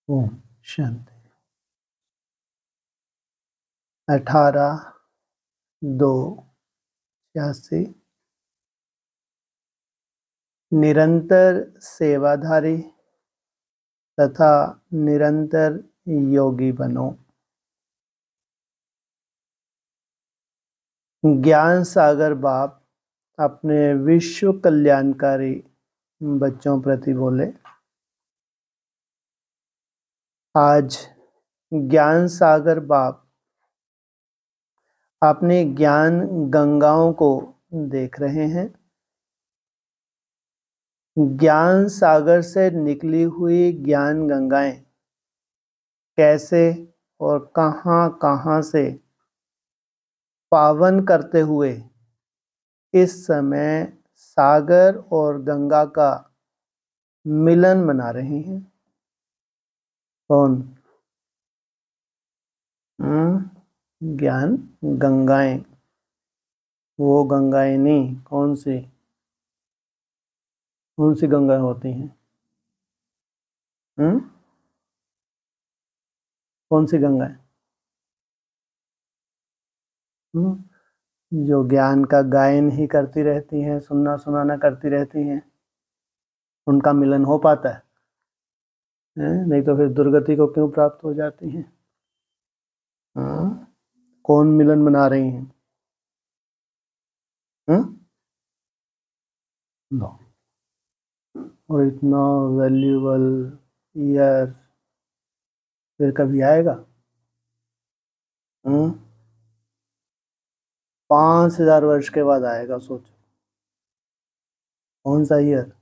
ओम शांति। 18/2/86 निरंतर सेवाधारी तथा निरंतर योगी बनो। ज्ञान सागर बाप अपने विश्व कल्याणकारी बच्चों प्रति बोले, आज ज्ञान सागर बाप अपने ज्ञान गंगाओं को देख रहे हैं। ज्ञान सागर से निकली हुई ज्ञान गंगाएं कैसे और कहां से पावन करते हुए इस समय सागर और गंगा का मिलन मना रही हैं। कौन? ज्ञान गंगाएं। वो गंगाएं नहीं, कौन सी गंगाएं होती हैं? कौन सी गंगाएं? जो ज्ञान का गायन ही करती रहती हैं, सुनना सुनाना करती रहती हैं, उनका मिलन हो पाता है? नहीं तो फिर दुर्गति को क्यों प्राप्त हो जाती हैं? कौन मिलन मना रही हैं? नो। और इतना वैल्यूबल ईयर फिर कभी आएगा? 5000 वर्ष के बाद आएगा। सोचो कौन सा ईयर?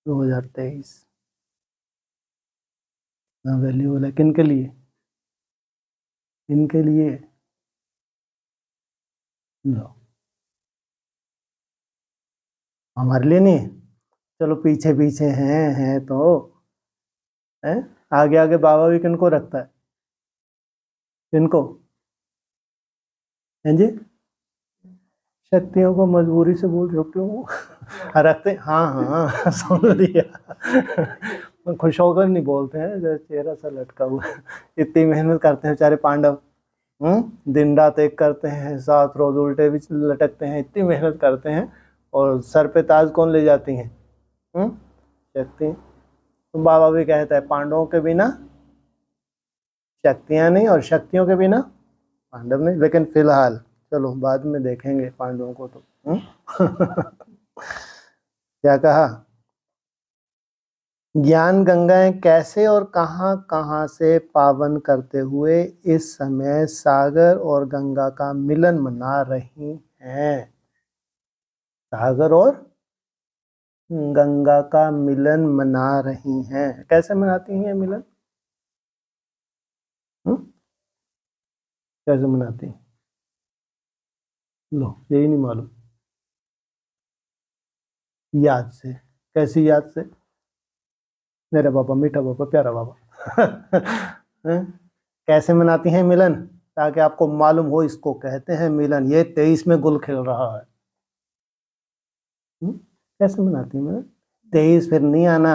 2023। वैल्यूबल है किन के लिए? इनके लिए। लो, हमारे लिए नहीं। चलो पीछे पीछे हैं तो है। आगे आगे बाबा भी किनको रखता है? किनको? हैं जी? शक्तियों को मजबूरी से बोल सकते हो। रखते? हाँ सुन लिया। खुश होकर नहीं बोलते हैं, जैसे चेहरा सा लटका हुआ। इतनी मेहनत करते हैं बेचारे पांडव। दिन रात एक करते हैं, 7 रोज उल्टे भी लटकते हैं, इतनी मेहनत करते हैं, और सर पे ताज कौन ले जाती हैं? शक्ति। तो बाबा भी कहता है पांडवों के बिना शक्तियां नहीं, और शक्तियों के बिना पांडव नहीं। लेकिन फिलहाल चलो बाद में देखेंगे पांडवों को तो। क्या कहा? ज्ञान गंगाएं कैसे और कहां से पावन करते हुए इस समय सागर और गंगा का मिलन मना रही हैं। सागर और गंगा का मिलन मना रही हैं। कैसे मनाती हैं मिलन? कैसे मनाती हैं? लो, यही नहीं मालूम। याद से। कैसी याद से? मेरा बाबा, मीठा बाबा, प्यारा बाबा। कैसे मनाती हैं मिलन? ताकि आपको मालूम हो, इसको कहते हैं मिलन। ये 23 में गुल खिल रहा है। कैसे मनाती हैं मिलन? 23 फिर नहीं आना।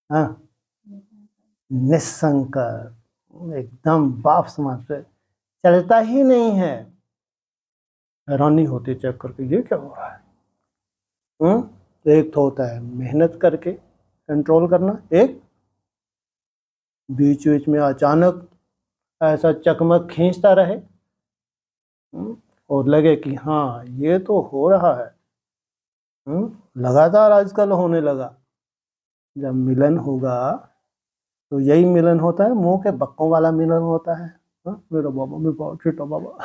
हाँ, निस्संकर एकदम बाप समाज से चलता ही नहीं है। हैरानी होती चेक करके, ये क्या हो रहा है? तो एक तो होता है मेहनत करके कंट्रोल करना, एक बीच बीच में अचानक ऐसा चकमक खींचता रहे और लगे कि हाँ ये तो हो रहा है। लगातार आजकल होने लगा। जब मिलन होगा तो यही मिलन होता है, मुंह के बक्कों वाला मिलन होता है। मेरा बाबा, मेरा छोटा बाबा।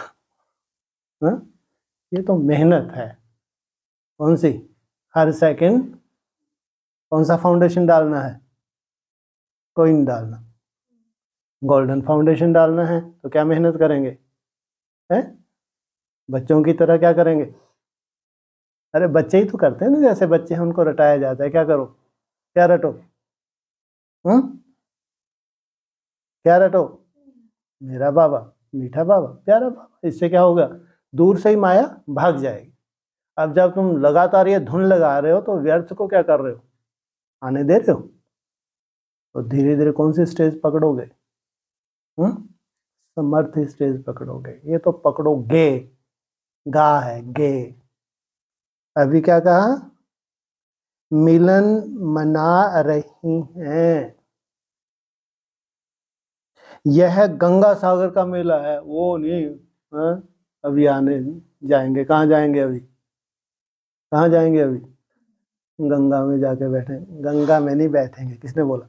ये तो मेहनत है। कौन सी? हर सेकंड कौन सा फाउंडेशन डालना है? कोई नहीं डालना। गोल्डन फाउंडेशन डालना है तो क्या मेहनत करेंगे? हैं? बच्चों की तरह क्या करेंगे? अरे बच्चे ही तो करते हैं ना, जैसे बच्चे हैं उनको रटाया जाता है। क्या करो? क्या रटो? क्या रटो? मेरा बाबा, मीठा बाबा, प्यारा बाबा। इससे क्या होगा? दूर से ही माया भाग जाएगी। अब जब तुम लगातार ये धुन लगा रहे हो तो व्यर्थ को क्या कर रहे हो? आने दे रहे हो? तो धीरे धीरे कौन सी स्टेज पकड़ोगे? समर्थ स्टेज पकड़ोगे। ये तो पकड़ोगे, गा है गे। अभी क्या कहा? मिलन मना रही हैं। यह गंगा सागर का मेला है, वो नहीं। हाँ? अभी आने जाएंगे, कहाँ जाएंगे अभी? कहाँ जाएंगे अभी? गंगा में जाके बैठे। गंगा में नहीं बैठेंगे, किसने बोला?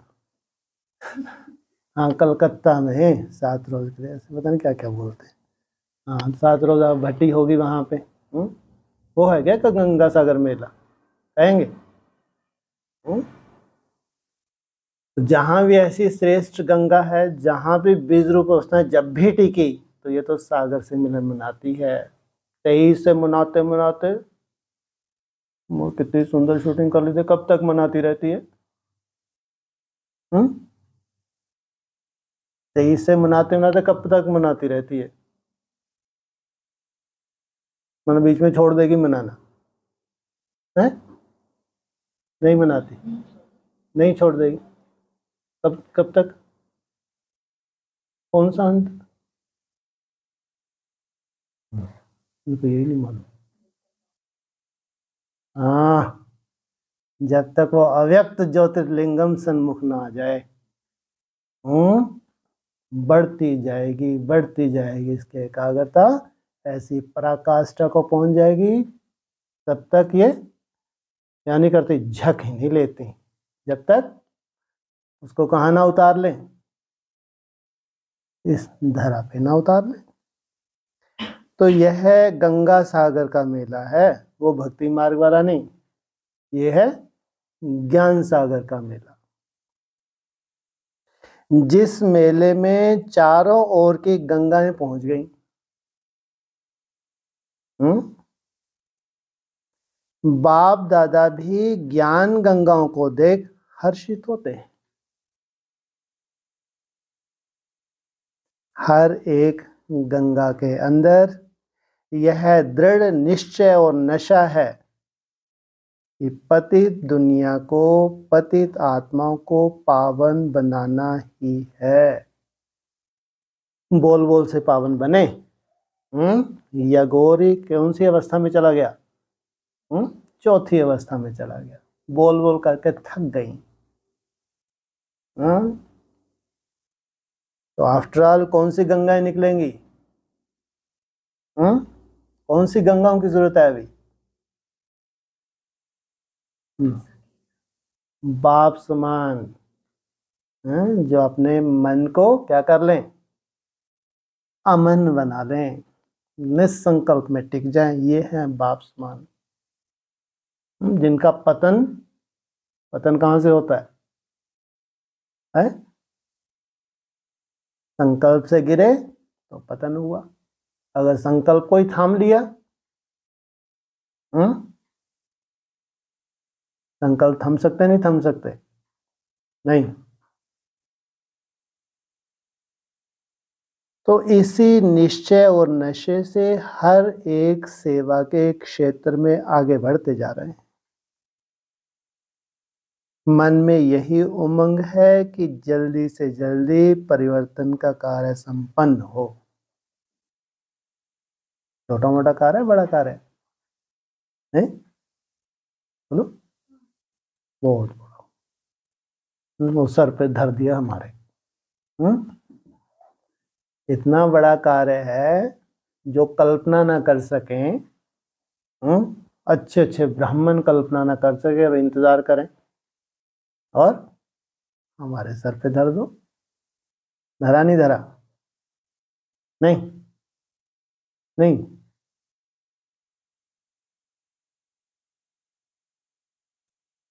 हाँ, कलकत्ता में 7 रोज के लिए, ऐसे पता नहीं क्या क्या बोलते हैं। हाँ, 7 रोज अब भट्टी होगी वहां पे। वो है क्या गंगा सागर मेला? कहेंगे? जहां भी ऐसी श्रेष्ठ गंगा है, जहां भी बीज रूप अवस्था जब भी टिकी, तो ये तो सागर से मिलन मनाती है। 23 से मनाते मनाते वो कितनी सुंदर शूटिंग कर लेते, कब तक मनाती रहती है? 23 से मनाते मनाते कब तक मनाती रहती है? मतलब बीच में छोड़ देगी मनाना है? नहीं मनाती, नहीं छोड़ देगी। कब कब तक? कौन सा अंत? तो यही नहीं मालूम। हाँ, जब तक वो अव्यक्त ज्योतिर्लिंगम सन्मुख ना आ जाए, बढ़ती जाएगी, बढ़ती जाएगी इसकी एकाग्रता, ऐसी पराकाष्ठा को पहुंच जाएगी। तब तक ये क्या नहीं करती, झक ही नहीं लेती, जब तक उसको कहाँ ना उतार ले, इस धरा पे ना उतार ले। तो यह गंगा सागर का मेला है, वो भक्ति मार्ग वाला नहीं, ये है ज्ञान सागर का मेला। जिस मेले में चारों ओर की गंगाएं पहुंच गई। बाप दादा भी ज्ञान गंगाओं को देख हर्षित होते हैं। हर एक गंगा के अंदर यह दृढ़ निश्चय और नशा है कि पतित दुनिया को, पतित आत्माओं को पावन बनाना ही है। बोल बोल से पावन बने। यगोरी कौन सी अवस्था में चला गया? चौथी अवस्था में चला गया। बोल बोल करके थक गई। तो आफ्टर ऑल कौन सी गंगाएं निकलेंगी? कौन सी गंगाओं की जरूरत है अभी? बाप समान, जो अपने मन को क्या कर लें, अमन बना लें, निसंकल्प में टिक जाएं, ये है बाप समान। जिनका पतन, पतन कहां से होता है? संकल्प से गिरे तो पतन हुआ। अगर संकल्प को ही थाम लिया, संकल्प थम सकते नहीं, थम सकते नहीं। तो इसी निश्चय और नशे से हर एक सेवा के क्षेत्र में आगे बढ़ते जा रहे हैं। मन में यही उमंग है कि जल्दी से जल्दी परिवर्तन का कार्य संपन्न हो। छोटा मोटा कार्य, बड़ा कार्य है, बोलो, बहुत बड़ा। वो सर पे धर दिया हमारे। इतना बड़ा कार्य है जो कल्पना ना कर सकें। अच्छे अच्छे ब्राह्मण कल्पना ना कर सके और इंतजार करें, और हमारे सर पे धर दो। धरा नहीं धरा? नहीं नहीं।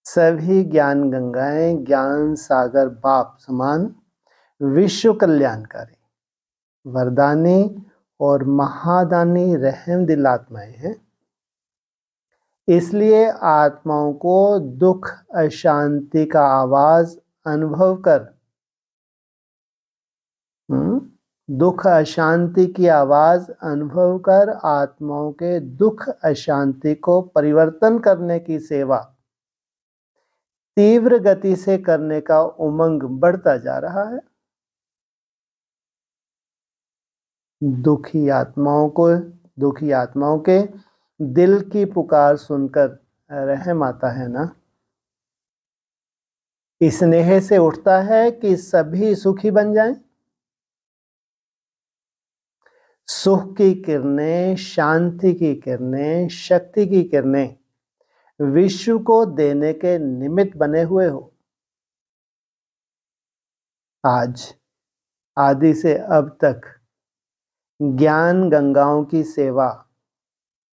सभी ज्ञान गंगाएं ज्ञान सागर बाप समान विश्व कल्याणकारी, वरदानी और महादानी रहम दिल आत्माएं हैं। इसलिए आत्माओं को दुख अशांति का आवाज अनुभव कर, दुख अशांति की आवाज अनुभव कर आत्माओं के दुख अशांति को परिवर्तन करने की सेवा तीव्र गति से करने का उमंग बढ़ता जा रहा है। दुखी आत्माओं के दिल की पुकार सुनकर रहम आता है ना। स्नेह से उठता है कि सभी सुखी बन जाएं। सुख की किरणें, शांति की किरणें, शक्ति की किरणें विश्व को देने के निमित्त बने हुए हो। आज आदि से अब तक ज्ञान गंगाओं की सेवा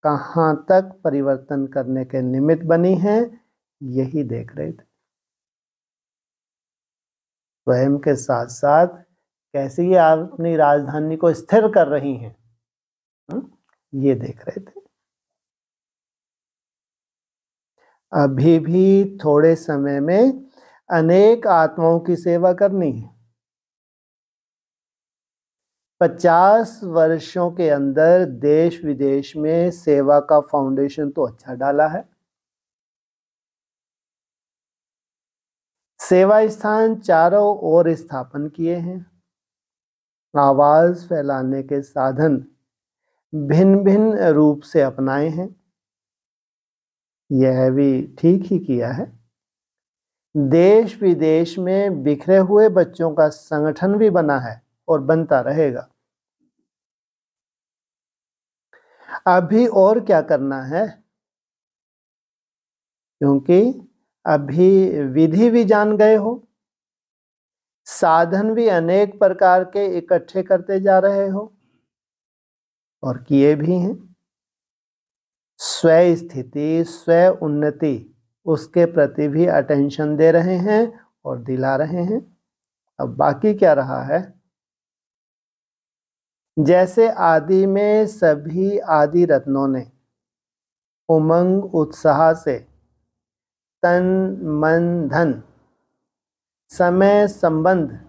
कहाँ तक परिवर्तन करने के निमित्त बनी है, यही देख रहे थे। स्वयं के साथ साथ कैसे ये अपनी राजधानी को स्थिर कर रही हैं, ये देख रहे थे। अभी भी थोड़े समय में अनेक आत्माओं की सेवा करनी है। 50 वर्षों के अंदर देश विदेश में सेवा का फाउंडेशन तो अच्छा डाला है। सेवा स्थान चारों ओर स्थापन किए हैं। आवाज फैलाने के साधन भिन्न भिन्न रूप से अपनाए हैं। यह भी ठीक ही किया है। देश विदेश में बिखरे हुए बच्चों का संगठन भी बना है और बनता रहेगा। अभी और क्या करना है, क्योंकि अभी विधि भी जान गए हो, साधन भी अनेक प्रकार के इकट्ठे करते जा रहे हो और किए भी हैं। स्व स्थिति, स्व उन्नति, उसके प्रति भी अटेंशन दे रहे हैं और दिला रहे हैं। अब बाकी क्या रहा है, जैसे आदि में सभी आदि रत्नों ने उमंग उत्साह से तन मन धन समय संबंध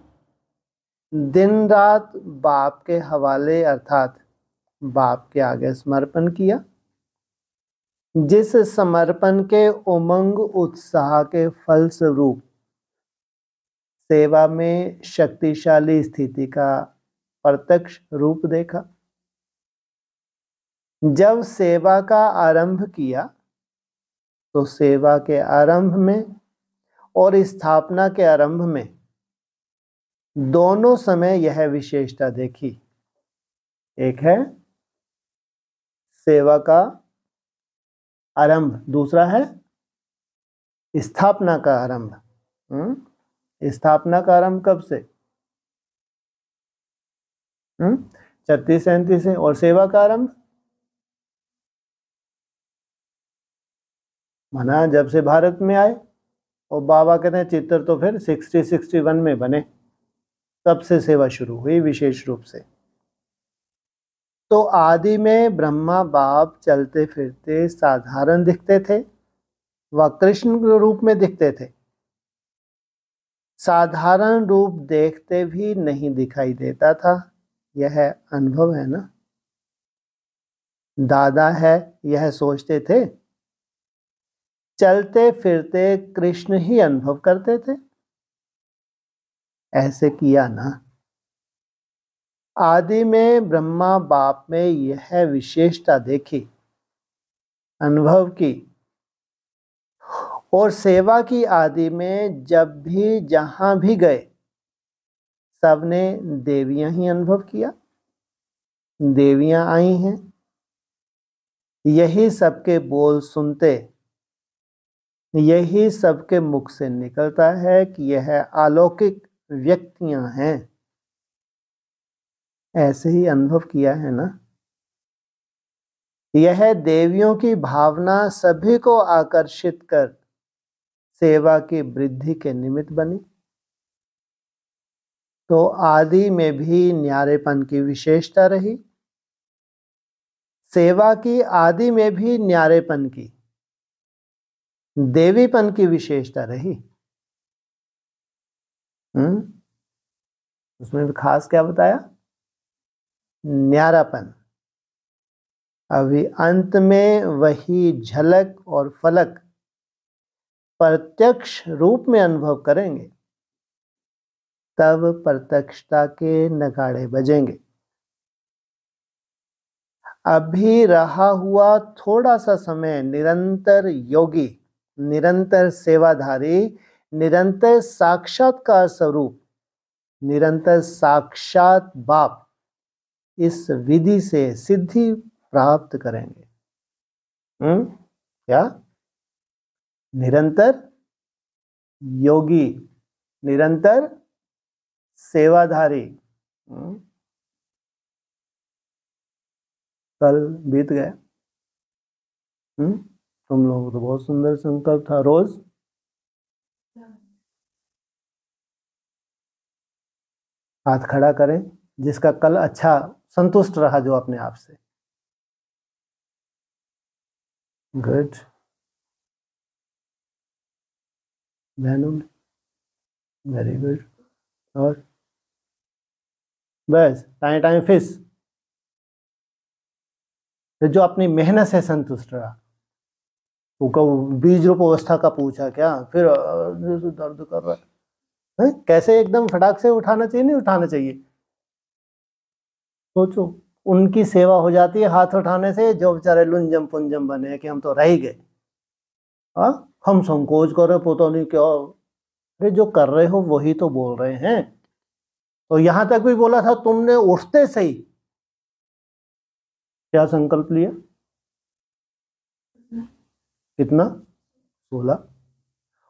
दिन रात बाप के हवाले अर्थात बाप के आगे समर्पण किया, जिस समर्पण के उमंग उत्साह के फलस्वरूप सेवा में शक्तिशाली स्थिति का प्रत्यक्ष रूप देखा। जब सेवा का आरंभ किया तो सेवा के आरंभ में और स्थापना के आरंभ में दोनों समय यह विशेषता देखी। एक है सेवा का आरंभ, दूसरा है स्थापना का आरंभ। स्थापना का आरंभ कब से, 36-37 से, और सेवा का आरंभ माना जब से भारत में आए, और बाबा कहते हैं चित्र तो फिर 60-61 में बने, तब से सेवा शुरू हुई विशेष रूप से। तो आदि में ब्रह्मा बाप चलते फिरते साधारण दिखते थे, वह कृष्ण के रूप में दिखते थे। साधारण रूप देखते भी नहीं दिखाई देता था, यह अनुभव है ना। दादा है यह सोचते थे, चलते फिरते कृष्ण ही अनुभव करते थे। ऐसे किया ना। आदि में ब्रह्मा बाप में यह विशेषता देखी, अनुभव की, और सेवा की आदि में जब भी जहां भी गए सबने देवियां ही अनुभव किया। देवियां आई हैं, यही सबके बोल सुनते, यही सबके मुख से निकलता है कि यह अलौकिक व्यक्तियां हैं। ऐसे ही अनुभव किया है ना। यह देवियों की भावना सभी को आकर्षित कर सेवा की वृद्धि के निमित्त बनी। तो आदि में भी न्यारेपन की विशेषता रही, सेवा की आदि में भी न्यारेपन की, देवीपन की विशेषता रही। उसमें भी खास क्या बताया, न्यारापन। अभी अंत में वही झलक और फलक प्रत्यक्ष रूप में अनुभव करेंगे तब प्रत्यक्षता के नगाड़े बजेंगे। अभी रहा हुआ थोड़ा सा समय निरंतर योगी, निरंतर सेवाधारी, निरंतर साक्षात्कार स्वरूप, निरंतर साक्षात बाप इस विधि से सिद्धि प्राप्त करेंगे। क्या? निरंतर योगी, निरंतर सेवाधारी। कल बीत गया। तुम लोगों को तो बहुत सुंदर संकल्प था। रोज हाथ खड़ा करें जिसका कल अच्छा संतुष्ट रहा, जो अपने आप से। गुड। बहनों ने वेरी गुड। और बस टाइम फिश, जो अपनी मेहनत से संतुष्ट रहा। वो बीज रूप अवस्था का पूछा क्या, फिर दर्द कर रहा है, कैसे एकदम फटाक से उठाना चाहिए, नहीं उठाना चाहिए। सोचो, उनकी सेवा हो जाती है हाथ उठाने से, जो बेचारे लुंजम पुंजम बने कि हम तो रह ही गए। हम संकोच कर रहे, पता नहीं क्या। अरे जो कर रहे हो वही तो बोल रहे हैं। तो यहां तक भी बोला था, तुमने उठते सही क्या संकल्प लिया? कितना? 16।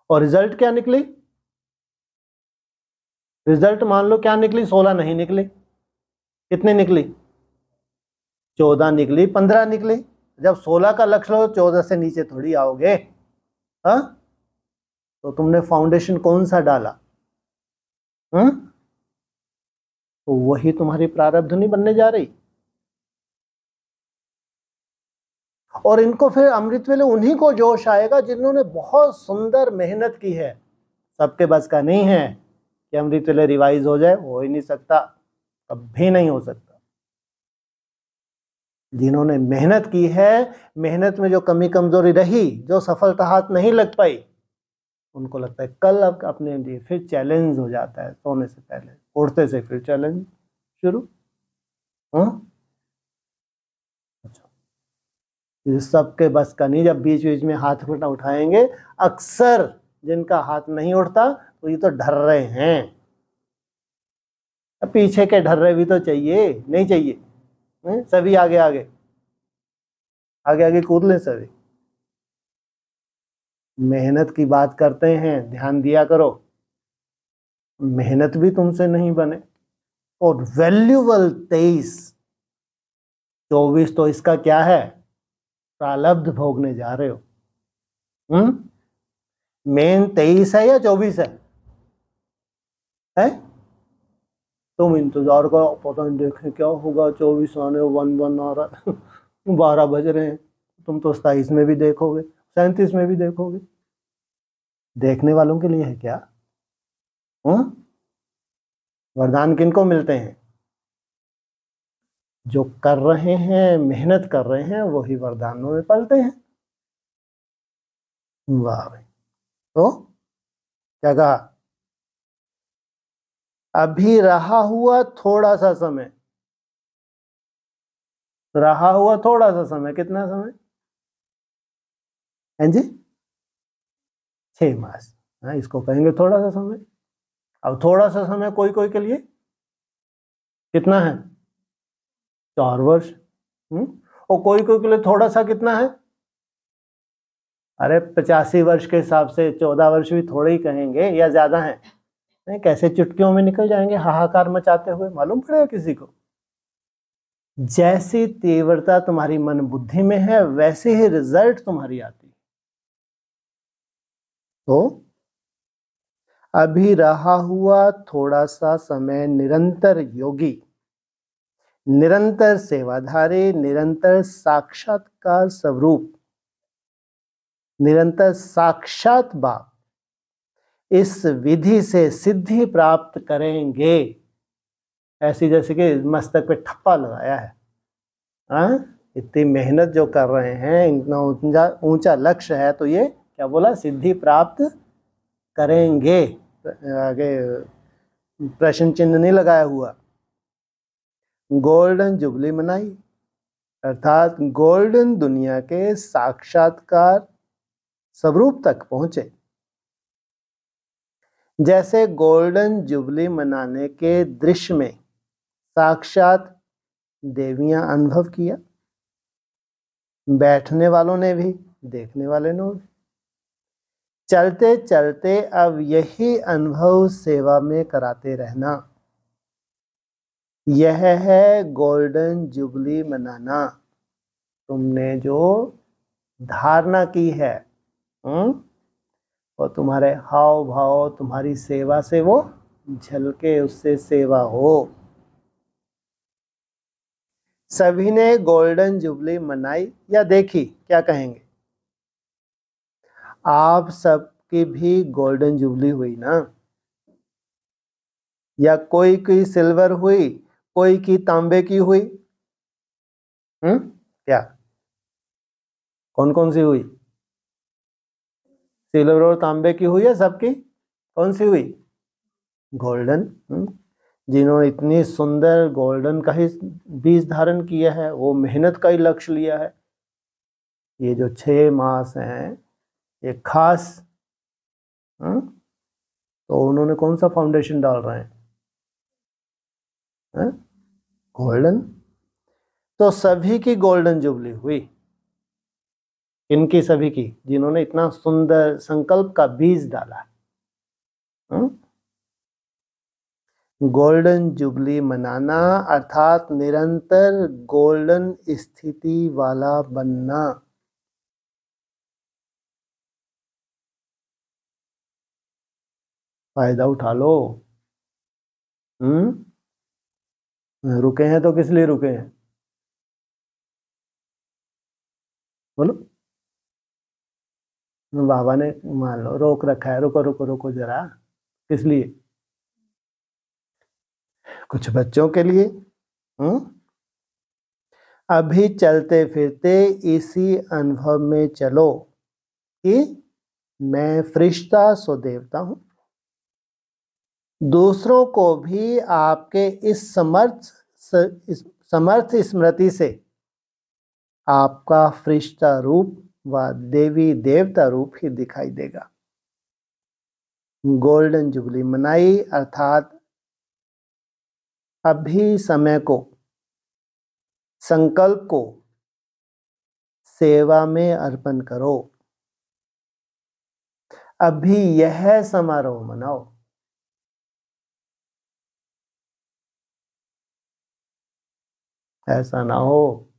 और रिजल्ट क्या निकली? रिजल्ट मान लो क्या निकली, 16 नहीं निकली। कितनी निकली? 14 निकली, 15 निकली। जब 16 का लक्ष्य लो, 14 से नीचे थोड़ी आओगे। हाँ, तो तुमने फाउंडेशन कौन सा डाला? तो वही तुम्हारी प्रारब्ध नहीं बनने जा रही। और इनको फिर अमृत वेले उन्हीं को जोश आएगा जिन्होंने बहुत सुंदर मेहनत की है। सबके बस का नहीं है कि अमृत वेले रिवाइज हो जाए, हो ही नहीं सकता, कभी नहीं हो सकता। जिन्होंने मेहनत की है, मेहनत में जो कमी कमजोरी रही, जो सफलता हाथ नहीं लग पाई, उनको लगता है कल अब अपने लिए फिर चैलेंज हो जाता है। सोने से पहले, उठते से फिर चैलेंज शुरू। सबके बस का नहीं। जब बीच बीच में हाथ उठाएंगे, अक्सर जिनका हाथ नहीं उठता तो ये तो डर रहे हैं। पीछे के डर रहे भी तो चाहिए, नहीं चाहिए? सभी आगे आगे आगे आगे कूद लें सभी। मेहनत की बात करते हैं, ध्यान दिया करो। मेहनत भी तुमसे नहीं बने। और वैल्यूबल 23-24 तो इसका क्या है, प्रारब्ध भोगने जा रहे हो। मेन 23 है या 24 है? तुम इंतजार करो, पता नहीं देखें क्या होगा। 24 आने 1 आ रहा है 12 बज रहे हैं। तुम तो 27 में भी देखोगे, 37 में भी देखोगे। देखने वालों के लिए है क्या? वरदान किनको मिलते हैं? जो कर रहे हैं, मेहनत कर रहे हैं, वही वरदानों में पलते हैं। वाह भाई। तो क्या कहा? अभी रहा हुआ थोड़ा सा समय, रहा हुआ थोड़ा सा समय, कितना समय है जी? 6 मास। हाँ, इसको कहेंगे थोड़ा सा समय। अब थोड़ा सा समय कोई कोई के लिए कितना है? 4 वर्ष। और कोई कोई के लिए थोड़ा सा कितना है? अरे 85 वर्ष के हिसाब से 14 वर्ष भी थोड़े ही कहेंगे, या ज्यादा है? नहीं, कैसे चुटकियों में निकल जाएंगे हाहाकार मचाते हुए, मालूम पड़ेगा किसी को? जैसी तीव्रता तुम्हारी मन बुद्धि में है, वैसे ही रिजल्ट तुम्हारी आती है। तो अभी रहा हुआ थोड़ा सा समय निरंतर योगी, निरंतर सेवाधारी, निरंतर साक्षात्कार स्वरूप, निरंतर साक्षात बाप इस विधि से सिद्धि प्राप्त करेंगे। ऐसी जैसे कि मस्तक पे ठप्पा लगाया है। इतनी मेहनत जो कर रहे हैं, इतना ऊंचा लक्ष्य है, तो ये क्या बोला? सिद्धि प्राप्त करेंगे, आगे प्रश्न चिन्ह नहीं लगाया हुआ। गोल्डन जुबली मनाई, अर्थात गोल्डन दुनिया के साक्षात्कार स्वरूप तक पहुंचे। जैसे गोल्डन जुबली मनाने के दृश्य में साक्षात देवियां अनुभव किया, बैठने वालों ने भी, देखने वाले ने भी। चलते चलते अब यही अनुभव सेवा में कराते रहना, यह है गोल्डन जुबली मनाना। तुमने जो धारणा की है और तुम्हारे हाव भाव, तुम्हारी सेवा से वो झलके, उससे सेवा हो। सभी ने गोल्डन जुबली मनाई या देखी, क्या कहेंगे? आप सबकी भी गोल्डन जुबली हुई ना? या कोई की सिल्वर हुई, कोई की तांबे की हुई? क्या कौन कौन सी हुई? सिल्वर और तांबे की हुई है सबकी? कौन सी हुई? गोल्डन। जिन्होंने इतनी सुंदर गोल्डन का ही बीज धारण किया है, वो मेहनत का ही लक्ष्य लिया है। ये जो 6 मास हैं, ये खास, तो उन्होंने कौन सा फाउंडेशन डाल रहे हैं? गोल्डन। तो सभी की गोल्डन जुबली हुई, इनकी सभी की, जिन्होंने इतना सुंदर संकल्प का बीज डाला। गोल्डन जुबली मनाना अर्थात निरंतर गोल्डन स्थिति वाला बनना। फायदा उठा लो। रुके हैं तो किस लिए रुके हैं? बोलो। बाबा ने मान लो रोक रखा है, रुको रुको रुको जरा, किस लिए? कुछ बच्चों के लिए। अभी चलते फिरते इसी अनुभव में चलो कि मैं फरिश्ता सो देवता हूं। दूसरों को भी आपके इस समर्थ स्मृति से आपका फरिश्ता रूप व देवी देवता रूप ही दिखाई देगा। गोल्डन जुबली मनाई अर्थात अभी समय को, संकल्प को सेवा में अर्पण करो। अभी यह समारोह मनाओ। ऐसा ना हो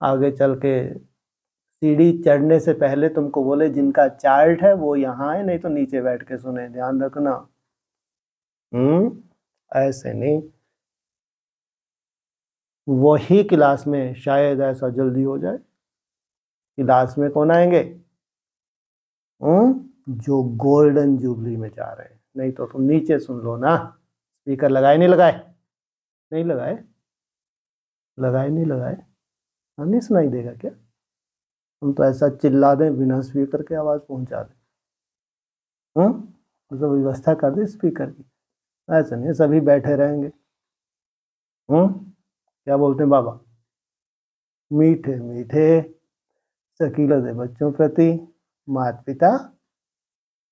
आगे चल के सीढ़ी चढ़ने से पहले तुमको बोले जिनका चार्ट है वो यहाँ है, नहीं तो नीचे बैठ के सुने, ध्यान रखना। ऐसे नहीं। वही क्लास में शायद ऐसा जल्दी हो जाए। क्लास में कौन आएंगे? जो गोल्डन जुबली में जा रहे हैं, नहीं तो तुम नीचे सुन लो ना। स्पीकर लगाए नहीं लगाए? नहीं लगाए? लगाए नहीं लगाए? नहीं सुनाई देगा क्या? हम तो ऐसा चिल्ला दें बिना स्पीकर के आवाज पहुंचा दें। तो व्यवस्था कर दे स्पीकर की। ऐसा नहीं, सभी बैठे रहेंगे। क्या बोलते हैं बाबा? मीठे मीठे शकीला से बच्चों प्रति माता पिता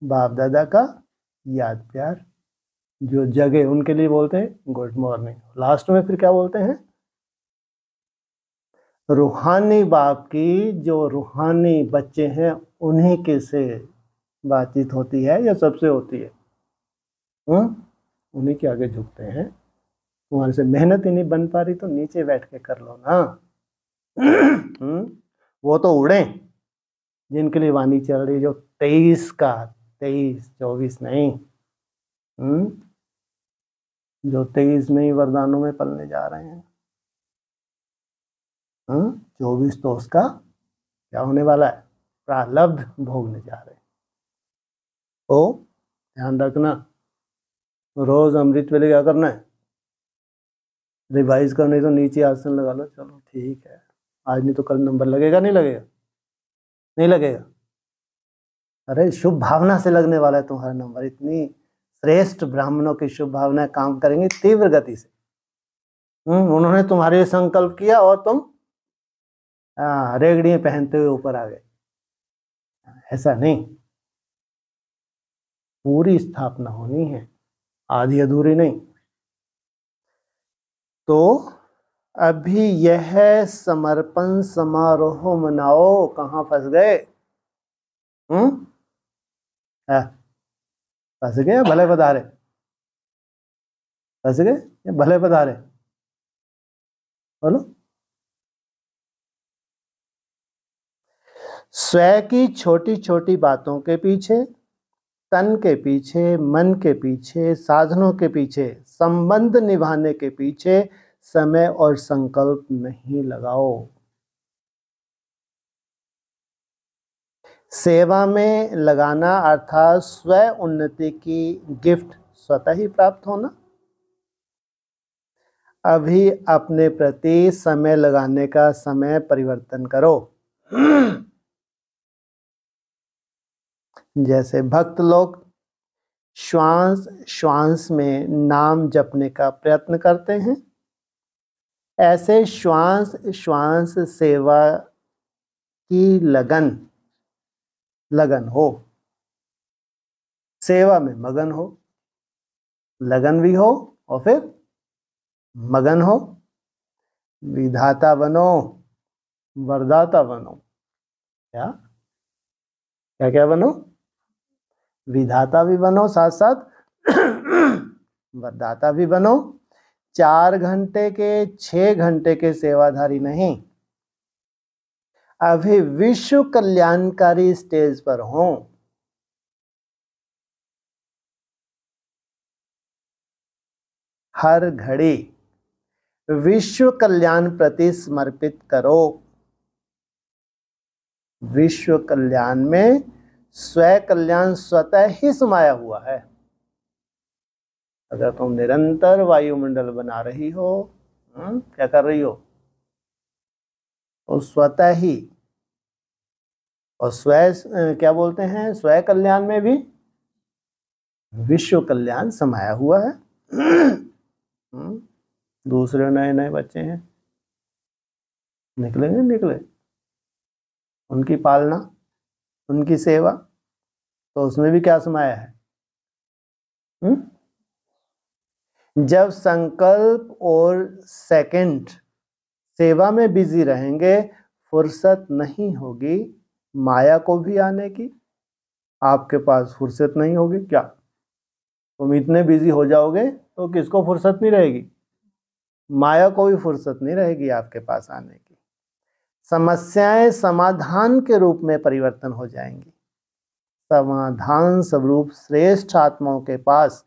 बाप दादा का याद प्यार, जो जगे उनके लिए बोलते हैं गुड मॉर्निंग। लास्ट में फिर क्या बोलते हैं? रूहानी बाप की जो रूहानी बच्चे हैं उन्हीं के से बातचीत होती है या सबसे होती है? उन्हीं के आगे झुकते हैं। तुम्हारे से मेहनत ही नहीं बन पा रही तो नीचे बैठ के कर लो ना। वो तो उड़े जिनके लिए वाणी चल रही, जो 23 का 23 24 नहीं, जो 23 में ही वरदानों में पलने जा रहे हैं। 24 तो उसका क्या होने वाला है? प्रारब्ध भोगने जा रहे हैं। तो ध्यान रखना, रोज अमृत वेले क्या करना है? रिवाइज करने तो नीचे आसन लगा लो, चलो ठीक है। आज नहीं तो कल नंबर लगेगा, नहीं लगेगा? नहीं लगेगा? अरे शुभ भावना से लगने वाला है तुम्हारा नंबर, इतनी श्रेष्ठ ब्राह्मणों की शुभ भावनाएं काम करेंगी तीव्र गति से। उन्होंने तुम्हारे लिए संकल्प किया और तुम रेगड़ियां पहनते हुए ऊपर आ गए, ऐसा नहीं, पूरी स्थापना होनी है, आधी अधूरी नहीं। तो अभी यह समर्पण समारोह मनाओ, कहाँ फंस गए? फंस गए भले पधारे, फंस गए भले पधारे, बोलो। स्वयं की छोटी छोटी बातों के पीछे, तन के पीछे, मन के पीछे, साधनों के पीछे, संबंध निभाने के पीछे समय और संकल्प नहीं लगाओ। सेवा में लगाना अर्थात स्व उन्नति की गिफ्ट स्वतः ही प्राप्त होना। अभी अपने प्रति समय लगाने का समय परिवर्तन करो। जैसे भक्त लोग श्वास श्वास में नाम जपने का प्रयत्न करते हैं, ऐसे श्वास श्वास सेवा की लगन हो, सेवा में मगन हो, लगन भी हो और फिर मगन हो। विधाता बनो, वरदाता बनो। क्या क्या क्या बनो? विधाता भी बनो, साथ साथ वरदाता भी बनो। 4 घंटे के 6 घंटे के सेवाधारी नहीं, अभी विश्व कल्याणकारी स्टेज पर हो। हर घड़ी विश्व कल्याण प्रति समर्पित करो। विश्व कल्याण में स्व कल्याण स्वतः ही समाया हुआ है। अगर तुम निरंतर वायुमंडल बना रही हो, क्या कर रही हो? तो स्वतः ही, और स्व क्या बोलते हैं, स्व कल्याण में भी विश्व कल्याण समाया हुआ है। दूसरे नए नए बच्चे हैं, निकलेंगे निकले, उनकी पालना, उनकी सेवा, तो उसमें भी क्या समाया है? जब संकल्प और सेकंड सेवा में बिजी रहेंगे, फुर्सत नहीं होगी माया को भी आने की। आपके पास फुर्सत नहीं होगी क्या? तुम इतने बिजी हो जाओगे तो किसको फुर्सत नहीं रहेगी? माया को भी फुर्सत नहीं रहेगी आपके पास आने की। समस्याएं समाधान के रूप में परिवर्तन हो जाएंगी। समाधान स्वरूप श्रेष्ठ आत्माओं के पास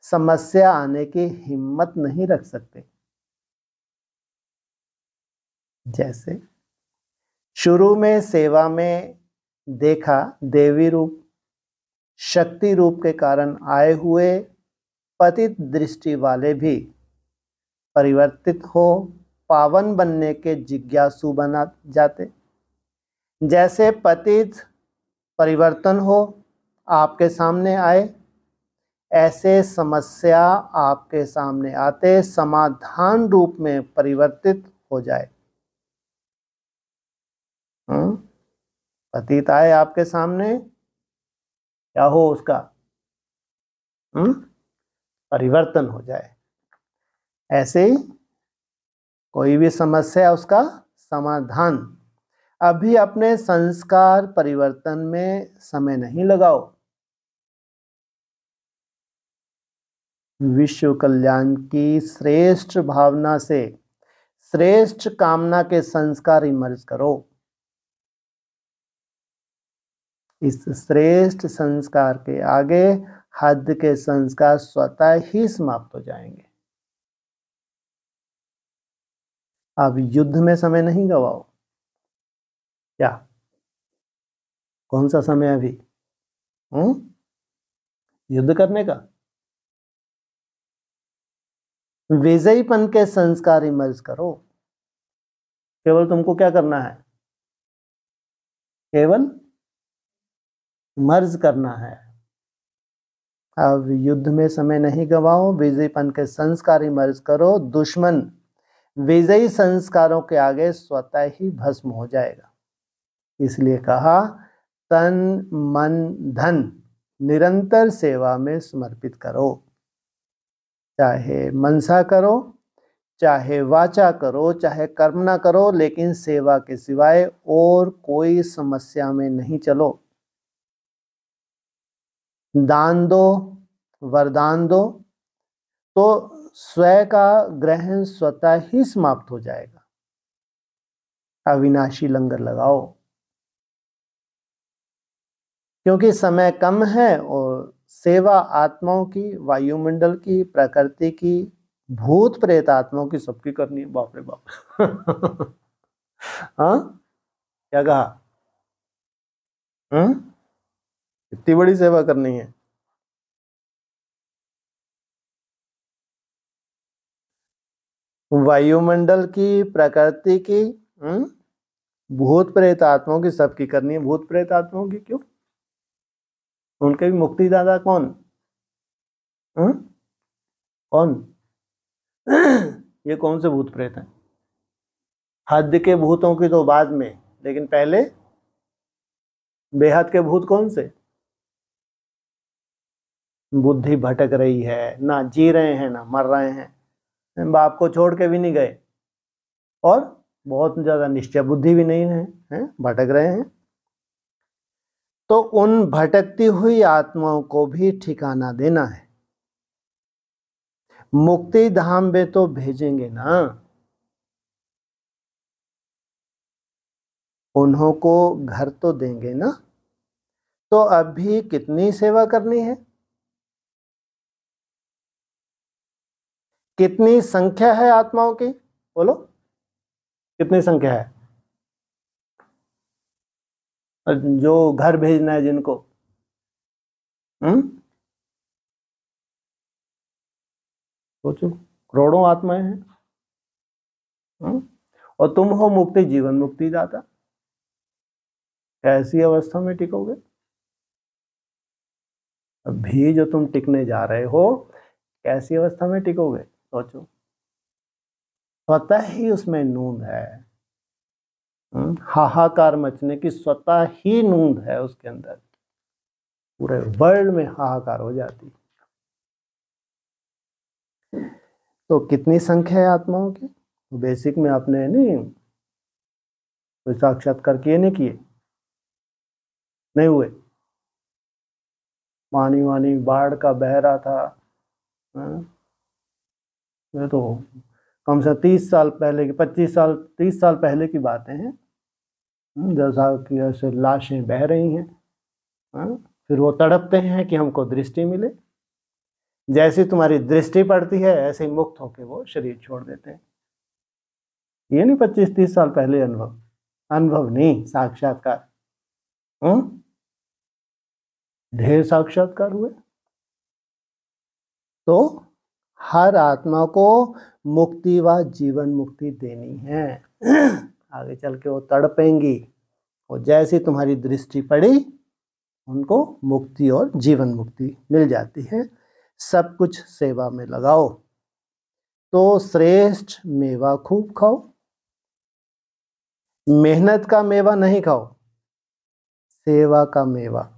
समस्या आने की हिम्मत नहीं रख सकते। जैसे शुरू में सेवा में देखा, देवी रूप शक्ति रूप के कारण आए हुए पतित दृष्टि वाले भी परिवर्तित हो पावन बनने के जिज्ञासु बना जाते। जैसे पतित परिवर्तन हो आपके सामने आए, ऐसे समस्या आपके सामने आते समाधान रूप में परिवर्तित हो जाए। पतित आए आपके सामने, क्या हो उसका? परिवर्तन हो जाए। ऐसे ही कोई भी समस्या, उसका समाधान। अभी अपने संस्कार परिवर्तन में समय नहीं लगाओ। विश्व कल्याण की श्रेष्ठ भावना से श्रेष्ठ कामना के संस्कार इमर्ज करो। इस श्रेष्ठ संस्कार के आगे हद के संस्कार स्वतः ही समाप्त हो जाएंगे। अब युद्ध में समय नहीं गवाओ। क्या? कौन सा समय अभी? युद्ध करने का? विजयीपन के संस्कार इमर्ज करो। केवल तुमको क्या करना है? केवल मर्ज करना है। अब युद्ध में समय नहीं गवाओ, विजयीपन के संस्कार ही मर्ज करो, दुश्मन विजयी संस्कारों के आगे स्वतः ही भस्म हो जाएगा। इसलिए कहा तन मन धन निरंतर सेवा में समर्पित करो, चाहे मनसा करो, चाहे वाचा करो, चाहे कर्म ना करो, लेकिन सेवा के सिवाय और कोई समस्या में नहीं चलो। दान दो, वरदान दो, तो स्वयं का ग्रहण स्वतः ही समाप्त हो जाएगा। अविनाशी लंगर लगाओ, क्योंकि समय कम है और सेवा आत्माओं की, वायुमंडल की, प्रकृति की, भूत प्रेत आत्माओं की सबकी करनी है। बाप रे बाप। हाँ क्या कहा? इतनी बड़ी सेवा करनी है? वायुमंडल की, प्रकृति की, भूत प्रेत आत्माओं की सबकी करनी है। भूत प्रेत आत्माओं की क्यों? उनके भी मुक्ति दाता कौन? कौन? ये कौन से भूत प्रेत हैं? हद के भूतों की तो बाद में, लेकिन पहले बेहद के भूत कौन से? बुद्धि भटक रही है, ना जी रहे हैं ना मर रहे हैं, बाप को छोड़ के भी नहीं गए और बहुत ज्यादा निश्चय बुद्धि भी नहीं है, भटक रहे हैं। तो उन भटकती हुई आत्माओं को भी ठिकाना देना है। मुक्ति धाम में तो भेजेंगे ना, उन्हों को घर तो देंगे ना। तो अभी कितनी सेवा करनी है? कितनी संख्या है आत्माओं की? बोलो कितनी संख्या है? जो घर भेजना है जिनको, सोचो करोड़ों आत्माएं हैं। और तुम हो मुक्ति जीवन मुक्ति दाता, कैसी अवस्था में टिकोगे? अभी जो तुम टिकने जा रहे हो, कैसी अवस्था में टिकोगे? सोचो, स्वतः ही उसमें नूंद है, हाहाकार मचने की स्वतः ही नूंद है उसके अंदर, पूरे वर्ल्ड में हाहाकार हो जाती। तो कितनी संख्या है आत्माओं की? बेसिक में आपने नहीं कोई साक्षात्कार किए नहीं किए, नहीं हुए। पानी वानी बाढ़ का बह रहा था, ये तो कम से 30 साल पहले की, 25 साल 30 साल पहले की बातें हैं। जैसा कि ऐसे लाशें बह रही हैं, फिर वो तड़पते हैं कि हमको दृष्टि मिले। जैसी तुम्हारी दृष्टि पड़ती है ऐसे ही मुक्त होके वो शरीर छोड़ देते हैं। ये नहीं 25-30 साल पहले अनुभव नहीं, साक्षात्कार। ढेर साक्षात्कार हुए। तो हर आत्मा को मुक्ति व जीवन मुक्ति देनी है। आगे चल के वो तड़पेंगी, और जैसी तुम्हारी दृष्टि पड़ी उनको मुक्ति और जीवन मुक्ति मिल जाती है। सब कुछ सेवा में लगाओ, तो श्रेष्ठ मेवा खूब खाओ। मेहनत का मेवा नहीं खाओ, सेवा का मेवा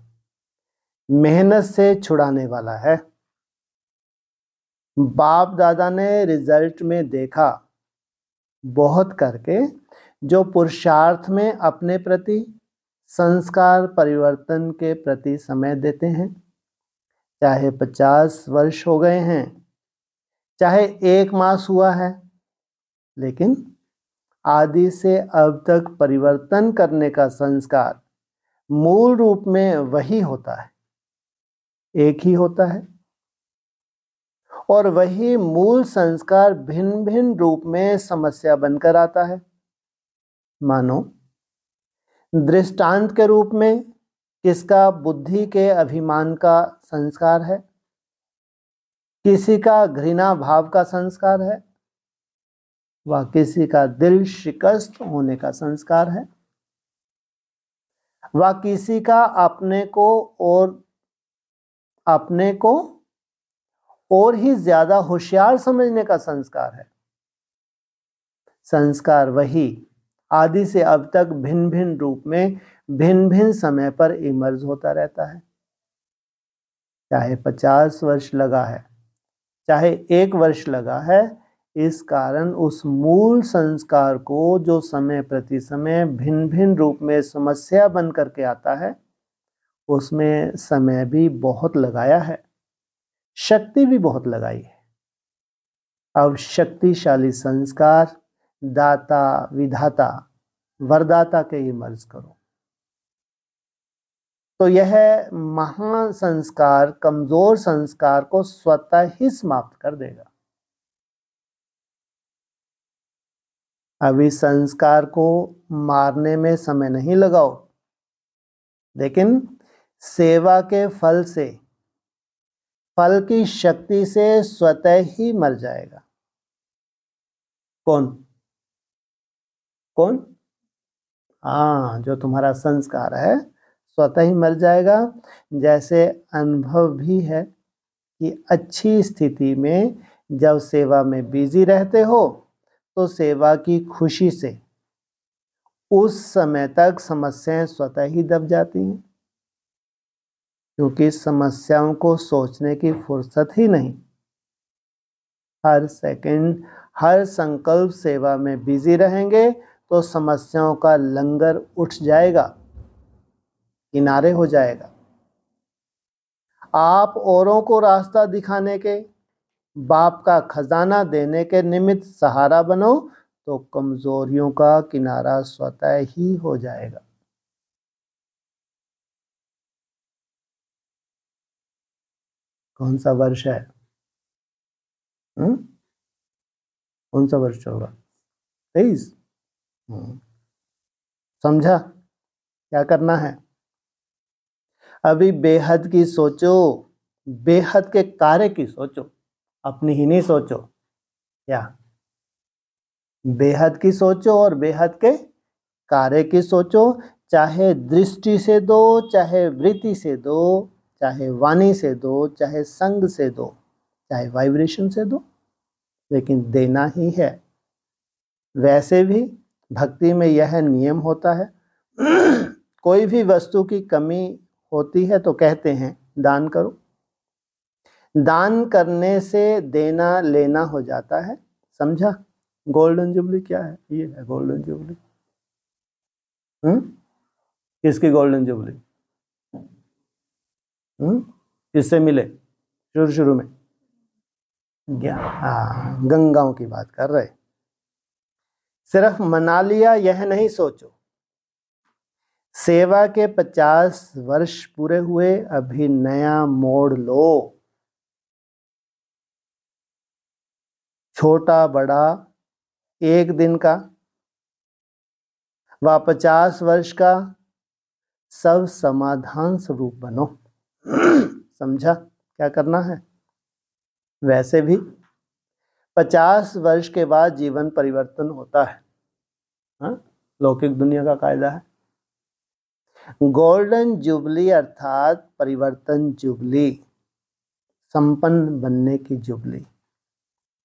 मेहनत से छुड़ाने वाला है। बाप दादा ने रिजल्ट में देखा बहुत करके, जो पुरुषार्थ में अपने प्रति, संस्कार परिवर्तन के प्रति समय देते हैं, चाहे 50 वर्ष हो गए हैं, चाहे 1 मास हुआ है, लेकिन आदि से अब तक परिवर्तन करने का संस्कार मूल रूप में वही होता है, एक ही होता है। और वही मूल संस्कार भिन्न भिन्न रूप में समस्या बनकर आता है। मानो दृष्टांत के रूप में किसका बुद्धि के अभिमान का संस्कार है, किसी का घृणा भाव का संस्कार है, व किसी का दिल शिकस्त होने का संस्कार है। वह किसी का अपने को और ही ज्यादा होशियार समझने का संस्कार है। संस्कार वही आदि से अब तक भिन्न भिन्न रूप में भिन्न भिन्न समय पर इमर्ज होता रहता है। चाहे 50 वर्ष लगा है, चाहे 1 वर्ष लगा है, इस कारण उस मूल संस्कार को जो समय प्रति समय भिन्न भिन्न रूप में समस्या बन करके आता है, उसमें समय भी बहुत लगाया है, शक्ति भी बहुत लगाई है। अब शक्तिशाली संस्कार दाता विधाता वरदाता के ही मर्ज करो, तो यह महान संस्कार कमजोर संस्कार को स्वतः ही समाप्त कर देगा। अभी संस्कार को मारने में समय नहीं लगाओ, लेकिन सेवा के फल से, फल की शक्ति से स्वतः ही मर जाएगा। कौन? हाँ, जो तुम्हारा संस्कार है स्वतः ही मर जाएगा। जैसे अनुभव भी है कि अच्छी स्थिति में जब सेवा में बिजी रहते हो तो सेवा की खुशी से उस समय तक समस्याएं स्वतः ही दब जाती हैं, क्योंकि समस्याओं को सोचने की फुर्सत ही नहीं। हर सेकंड हर संकल्प सेवा में बिजी रहेंगे तो समस्याओं का लंगर उठ जाएगा, किनारे हो जाएगा। आप औरों को रास्ता दिखाने के, बाप का खजाना देने के निमित्त सहारा बनो तो कमजोरियों का किनारा स्वतः ही हो जाएगा। कौन सा वर्ष है? कौन सा वर्ष चल रहा? 23। समझा क्या करना है? अभी बेहद की सोचो, बेहद के कार्य की सोचो, अपनी ही नहीं सोचो। क्या? बेहद की सोचो और बेहद के कार्य की सोचो। चाहे दृष्टि से दो, चाहे वृत्ति से दो, चाहे वाणी से दो, चाहे संग से दो, चाहे वाइब्रेशन से दो, लेकिन देना ही है। वैसे भी भक्ति में यह नियम होता है कोई भी वस्तु की कमी होती है तो कहते हैं दान करो। दान करने से देना लेना हो जाता है। समझा? गोल्डन जुबली क्या है? ये है गोल्डन जुबली। किसकी गोल्डन जुबली? किससे मिले शुरू में? गंगाओं की बात कर रहे। सिर्फ मना लिया यह नहीं सोचो, सेवा के 50 वर्ष पूरे हुए, अभी नया मोड़ लो। छोटा बड़ा 1 दिन का व 50 वर्ष का, सब समाधान स्वरूप बनो। समझा क्या करना है? वैसे भी 50 वर्ष के बाद जीवन परिवर्तन होता है, लौकिक दुनिया का कायदा है। गोल्डन जुबली अर्थात परिवर्तन जुबली, संपन्न बनने की जुबली।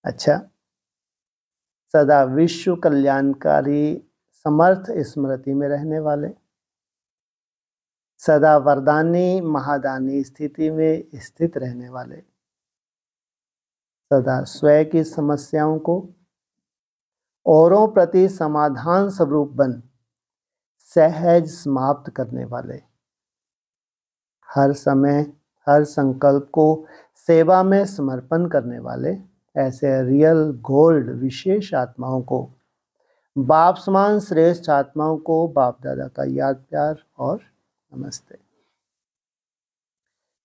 अच्छा, सदा विश्व कल्याणकारी समर्थ स्मृति में रहने वाले, सदा वरदानी महादानी स्थिति में स्थित रहने वाले, सदा स्वयं की समस्याओं को औरों प्रति समाधान स्वरूप बन सहज समाप्त करने वाले, हर समय हर संकल्प को सेवा में समर्पण करने वाले, ऐसे रियल गोल्ड विशेष आत्माओं को, बाप समान श्रेष्ठ आत्माओं को बाप दादा का याद प्यार और नमस्ते।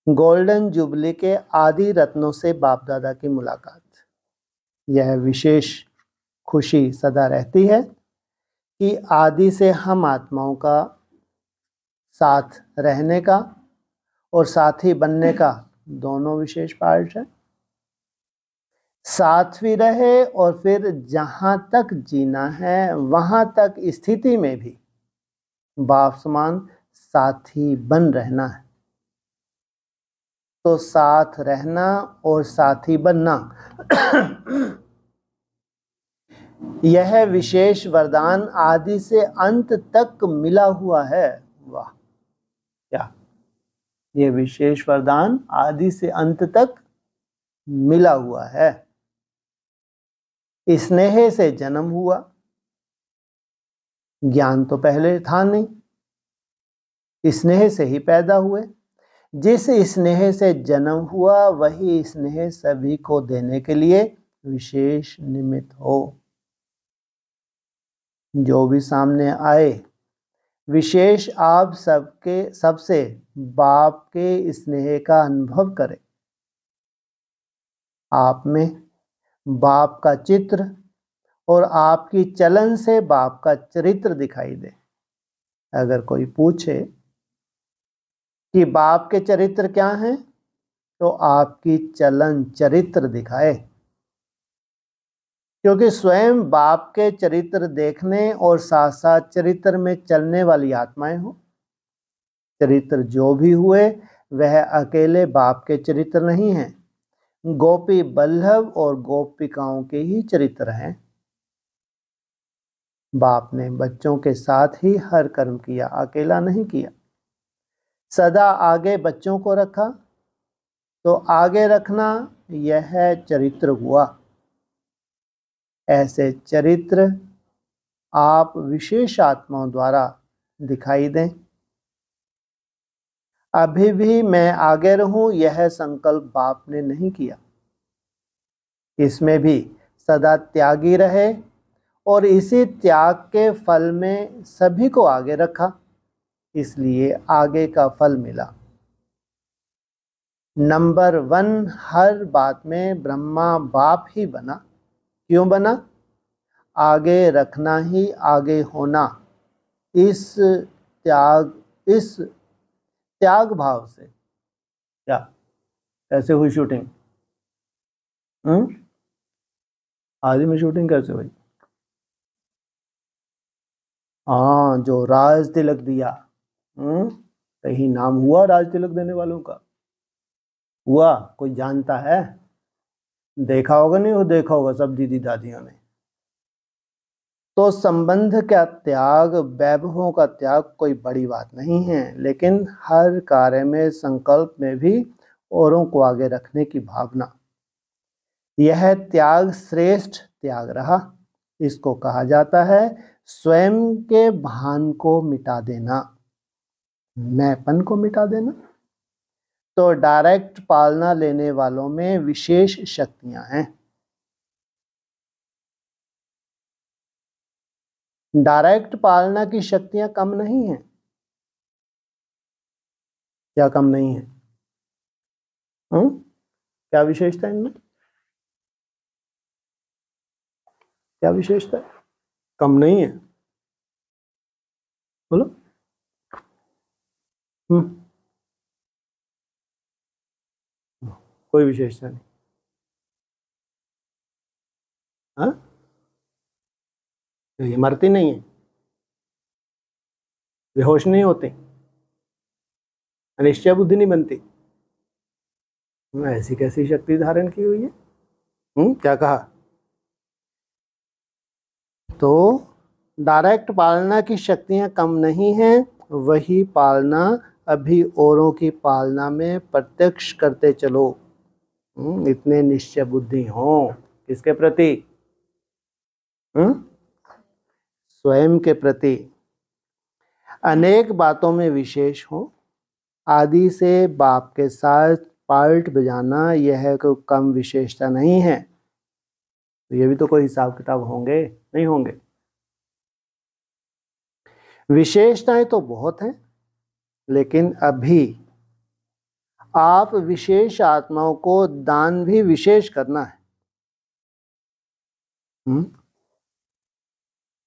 गोल्डन जुबली के आदि रत्नों से बाप दादा की मुलाकात, यह विशेष खुशी सदा रहती है कि आदि से हम आत्माओं का साथ रहने का और साथी बनने का दोनों विशेष पार्ट है। साथ भी रहे और फिर जहां तक जीना है वहां तक स्थिति में भी बाप समान साथी बन रहना है। तो साथ रहना और साथी बनना यह विशेष वरदान आदि से अंत तक मिला हुआ है। वाह, क्या यह विशेष वरदान आदि से अंत तक मिला हुआ है। स्नेह से जन्म हुआ, ज्ञान तो पहले था नहीं, स्नेह से ही पैदा हुए। जिस स्नेह से जन्म हुआ वही स्नेह सभी को देने के लिए विशेष निमित्त हो। जो भी सामने आए विशेष आप सबसे बाप के स्नेह का अनुभव करे। आप में बाप का चित्र और आपकी चलन से बाप का चरित्र दिखाई दे। अगर कोई पूछे कि बाप के चरित्र क्या हैं, तो आपकी चलन चरित्र दिखाए, क्योंकि स्वयं बाप के चरित्र देखने और साथ साथ चरित्र में चलने वाली आत्माएं हो। चरित्र जो भी हुए वह अकेले बाप के चरित्र नहीं हैं, गोपी बल्लभ और गोपिकाओं के ही चरित्र हैं। बाप ने बच्चों के साथ ही हर कर्म किया, अकेला नहीं किया। सदा आगे बच्चों को रखा, तो आगे रखना यह चरित्र हुआ। ऐसे चरित्र आप विशेष आत्माओं द्वारा दिखाई दें। अभी भी मैं आगे रहूं, यह संकल्प बाप ने नहीं किया। इसमें भी सदा त्यागी रहे और इसी त्याग के फल में सभी को आगे रखा, इसलिए आगे का फल मिला। नंबर 1 हर बात में ब्रह्मा बाप ही बना। क्यों बना? आगे रखना ही आगे होना, इस त्याग भाव से। क्या कैसे हुई शूटिंग? आदि में शूटिंग कैसे हुई? हाँ, जो राज तिलक दिया, कहीं नाम हुआ राज तिलक देने वालों का? हुआ? कोई जानता है? देखा होगा? नहीं हो देखा होगा सब दीदी दादियों ने। तो संबंध का त्याग, वैभवों का त्याग कोई बड़ी बात नहीं है, लेकिन हर कार्य में संकल्प में भी औरों को आगे रखने की भावना, यह त्याग श्रेष्ठ त्याग रहा। इसको कहा जाता है स्वयं के भान को मिटा देना, मैंपन को मिटा देना। तो डायरेक्ट पालना लेने वालों में विशेष शक्तियां हैं। डायरेक्ट पालना की शक्तियां कम नहीं हैं। क्या कम नहीं है? क्या विशेषता इनमें? क्या विशेषता है? कम नहीं है, बोलो। कोई विशेषता नहीं। हाँ, ये मरती नहीं है, बेहोश नहीं होती, अनिश्चय बुद्धि नहीं बनती। ऐसी कैसी शक्ति धारण की हुई है? क्या कहा? तो डायरेक्ट पालना की शक्तियां कम नहीं हैं, वही पालना अभी औरों की पालना में प्रत्यक्ष करते चलो। इतने निश्चय बुद्धि हो किसके प्रति? स्वयं के प्रति। अनेक बातों में विशेष हो, आदि से बाप के साथ पार्ट बजाना यह कोई कम विशेषता नहीं है। तो ये भी तो कोई हिसाब किताब होंगे, नहीं होंगे? विशेषताएं तो बहुत हैं, लेकिन अभी आप विशेष आत्माओं को दान भी विशेष करना है।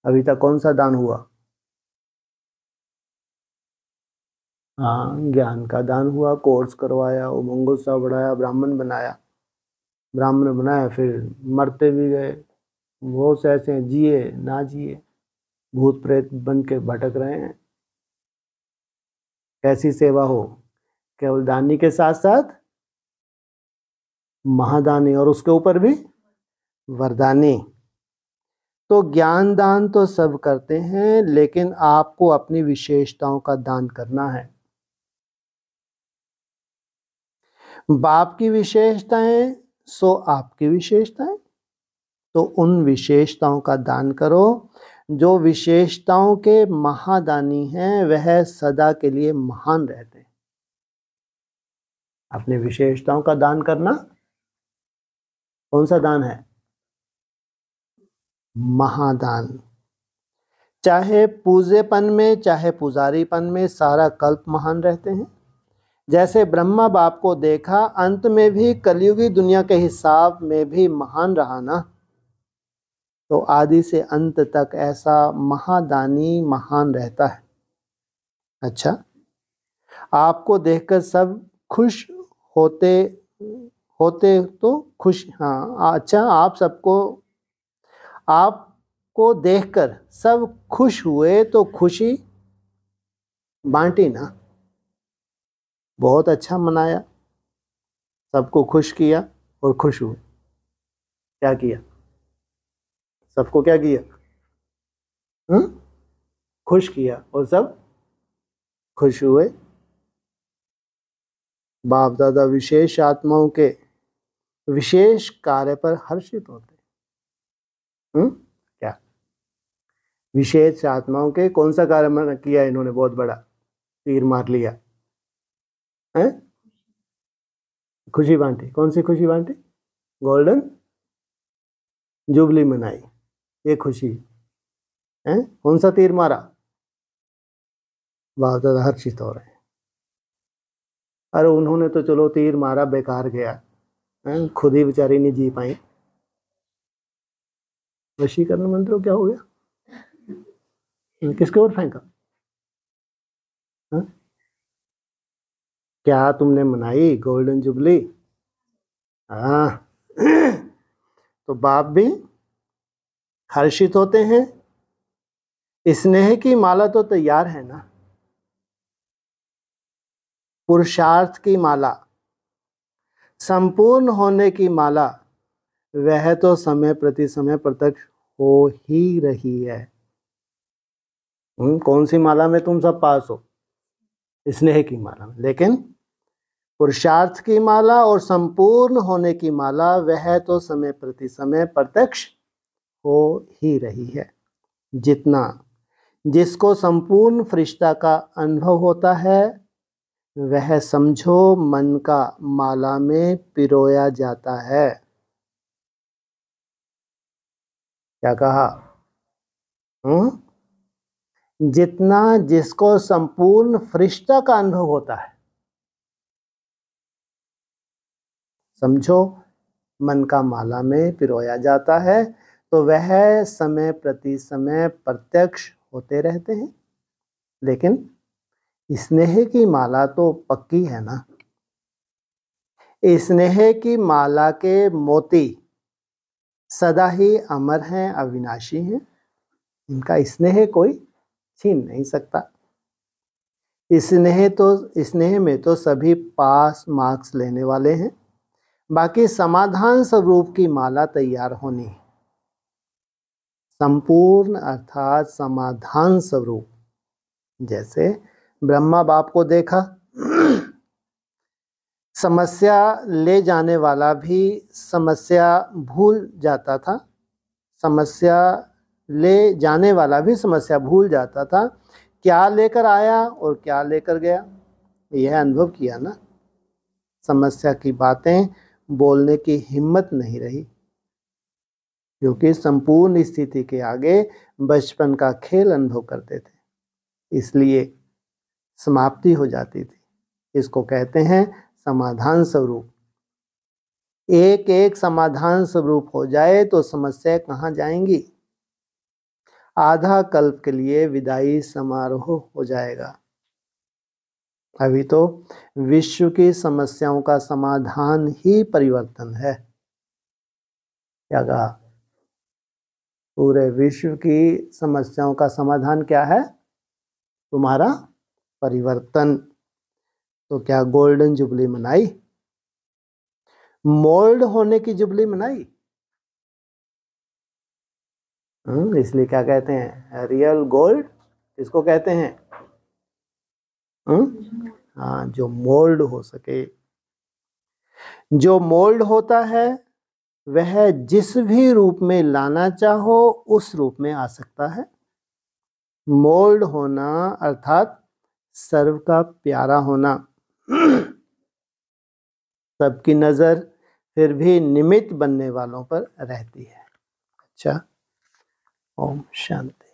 अभी तक कौन सा दान हुआ? हाँ, ज्ञान का दान हुआ, कोर्स करवाया, उमंग उत्साह बढ़ाया, ब्राह्मण बनाया, फिर मरते भी गए। वो से ऐसे जिए ना जिए, भूत प्रेत बन के भटक रहे हैं। कैसी सेवा हो? केवल दानी के साथ साथ महादानी, और उसके ऊपर भी वरदानी। तो ज्ञान दान तो सब करते हैं, लेकिन आपको अपनी विशेषताओं का दान करना है। बाप की विशेषताएं सो आपकी विशेषताएं, तो उन विशेषताओं का दान करो। जो विशेषताओं के महादानी हैं वह सदा के लिए महान रहते हैं। अपनी विशेषताओं का दान करना कौन सा दान है? महादान। चाहे पूजेपन में चाहे पुजारीपन में सारा कल्प महान रहते हैं। जैसे ब्रह्मा बाप को देखा, अंत में भी कलयुगी दुनिया के हिसाब में भी महान रहा ना, तो आदि से अंत तक ऐसा महादानी महान रहता है। अच्छा, आपको देखकर सब खुश होते होते तो खुश, हाँ अच्छा, आपको देखकर सब खुश हुए तो खुशी बांटी ना। बहुत अच्छा मनाया, सबको खुश किया और खुश हुए। क्या किया? सबको क्या किया? खुश किया और सब खुश हुए। बाप दादा विशेष आत्माओं के विशेष कार्य पर हर्षित होते। क्या विशेष आत्माओं के कौन सा कार्य किया इन्होंने? बहुत बड़ा तीर मार लिया है, खुशी बांटी। कौन सी खुशी बांटी? गोल्डन जुबली मनाई, ये खुशी है। कौन सा तीर मारा? बाप दादा हर्षित हो रहे हैं। अरे उन्होंने तो चलो तीर मारा, बेकार गया, खुद ही बेचारी नहीं जी पाई। वशीकरण मंत्र क्या हो गया? किसके ओर फेंका? क्या तुमने मनाई गोल्डन जुबली? हाँ। तो बाप भी हर्षित होते हैं। स्नेह की माला तो तैयार है ना, पुरुषार्थ की माला, संपूर्ण होने की माला, वह तो समय प्रति समय प्रत्यक्ष हो ही रही है। कौन सी माला में तुम सब पास हो? स्नेह की माला में। लेकिन पुरुषार्थ की माला और संपूर्ण होने की माला वह तो समय प्रति समय प्रत्यक्ष हो ही रही है। जिसको संपूर्ण फरिश्ता का अनुभव होता है वह समझो मन का माला में पिरोया जाता है। क्या कहा? जिसको संपूर्ण फरिश्ता का अनुभव होता है, समझो मन का माला में पिरोया जाता है, तो वह समय प्रति समय प्रत्यक्ष होते रहते हैं। लेकिन स्नेह की माला तो पक्की है ना। स्नेह की माला के मोती सदा ही अमर हैं, अविनाशी हैं। इनका स्नेह कोई छीन नहीं सकता। स्नेह में तो सभी पास मार्क्स लेने वाले हैं। बाकी समाधान स्वरूप की माला तैयार होनी है। संपूर्ण अर्थात समाधान स्वरूप। जैसे ब्रह्मा बाप को देखा, समस्या ले जाने वाला भी समस्या भूल जाता था, समस्या ले जाने वाला भी समस्या भूल जाता था। क्या लेकर आया और क्या लेकर गया, यह अनुभव किया ना। समस्या की बातें बोलने की हिम्मत नहीं रही, क्योंकि संपूर्ण स्थिति के आगे बचपन का खेल अनुभव करते थे, इसलिए समाप्ति हो जाती थी। इसको कहते हैं समाधान स्वरूप। एक एक समाधान स्वरूप हो जाए तो समस्या कहाँ जाएंगी? आधा कल्प के लिए विदाई समारोह हो जाएगा। अभी तो विश्व की समस्याओं का समाधान ही परिवर्तन है। क्या कहा? पूरे विश्व की समस्याओं का समाधान क्या है? तुम्हारा परिवर्तन। तो क्या गोल्डन जुबली मनाई? मोल्ड होने की जुबली मनाई? इसलिए क्या कहते हैं? रियल गोल्ड किसको कहते हैं? हाँ, जो मोल्ड हो सके। जो मोल्ड होता है वह जिस भी रूप में लाना चाहो उस रूप में आ सकता है। मोल्ड होना अर्थात सर्व का प्यारा होना। सबकी नजर फिर भी निमित्त बनने वालों पर रहती है। अच्छा, ओम शांति।